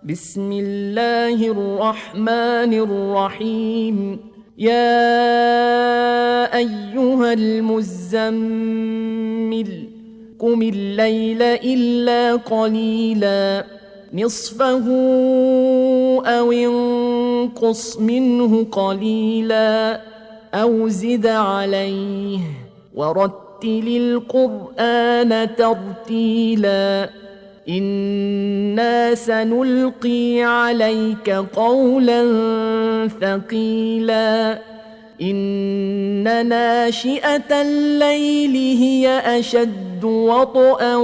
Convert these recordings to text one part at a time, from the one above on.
بسم الله الرحمن الرحيم. يا أيها المزمل قم الليل إلا قليلا نصفه أو انقص منه قليلا أو زد عليه ورتل القرآن ترتيلا إنا سنلقي عليك قولا ثقيلا إن ناشئة الليل هي أشد وطئا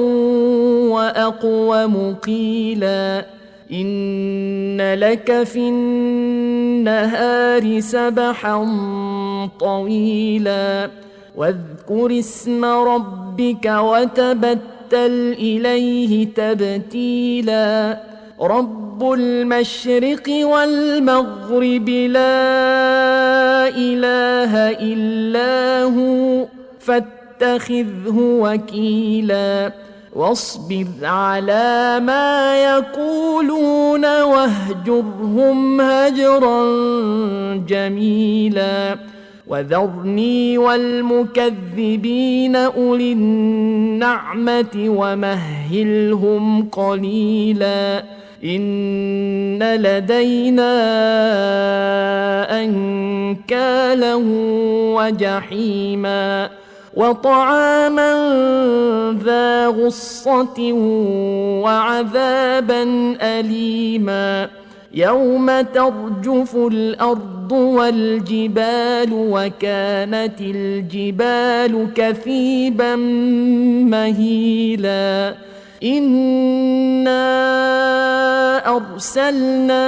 وأقوم قيلا إن لك في النهار سبحا طويلا واذكر اسم ربك وتبتل إليه تبتيلا رب المشرق والمغرب لا إله إلا هو فاتخذه وكيلا واصبر على ما يقولون واهجرهم هجرا جميلا وذرني والمكذبين أولي النعمة ومهلهم قليلا إن لدينا أنكالا وجحيما وطعاما ذا غصة وعذابا أليما يوم ترجف الأرض والجبال وكانت الجبال كثيبا مهيلا إنا أرسلنا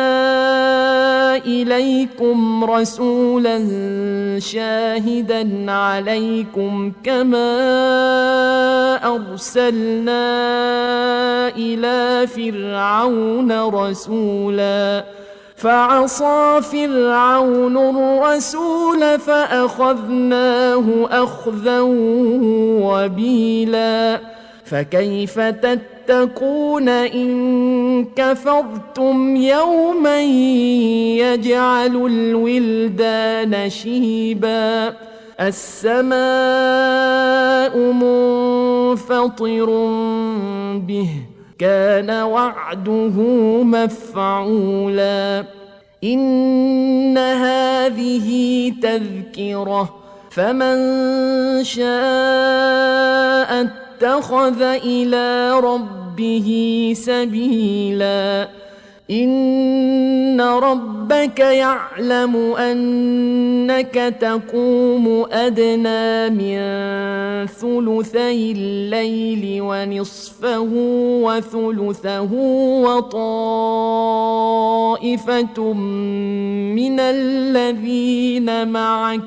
إليكم رسولا شاهدا عليكم كما أرسلنا إلى فرعون رسولا فعصى فرعون الرسول فأخذناه أخذا وبيلا فكيف تتقون إن كفرتم يوما يجعل الولدان شيبا السماء منفطر به كان وعده مفعولا إن هذه تذكرة فمن شاء اتخذ إلى ربه سبيلا إن ربك يعلم أنك تقوم أدنى من ثلثي الليل ونصفه وثلثه وطائفة من الذين معك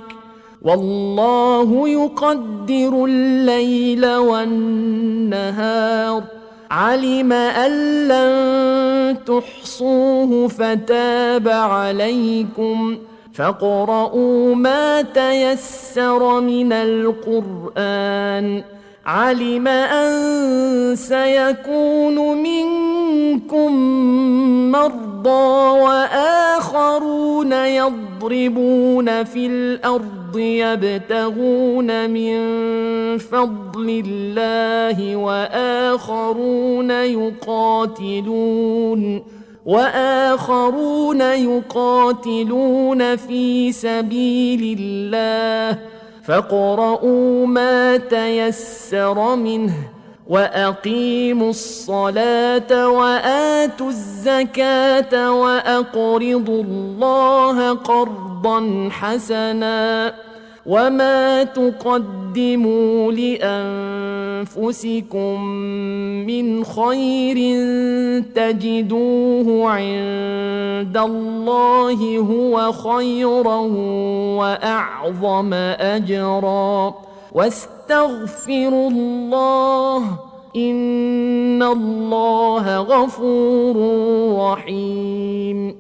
والله يقدر الليل والنهار علم أن لن تحصوه فتاب عليكم فاقرؤوا ما تيسر من القرآن علم أن سيكون منكم مرضى وآخرون يضربون في الأرض يبتغون من فضل الله وآخرون يقاتلون في سبيل الله فاقرؤوا ما تيسر منه وأقيموا الصلاة وآتوا الزكاة وأقرضوا الله قرضا حسنا وما تقدموا لأنفسكم من خير تجدوه عند الله هو خيرا وأعظم أجرا واستغفروا الله إن الله غفور رحيم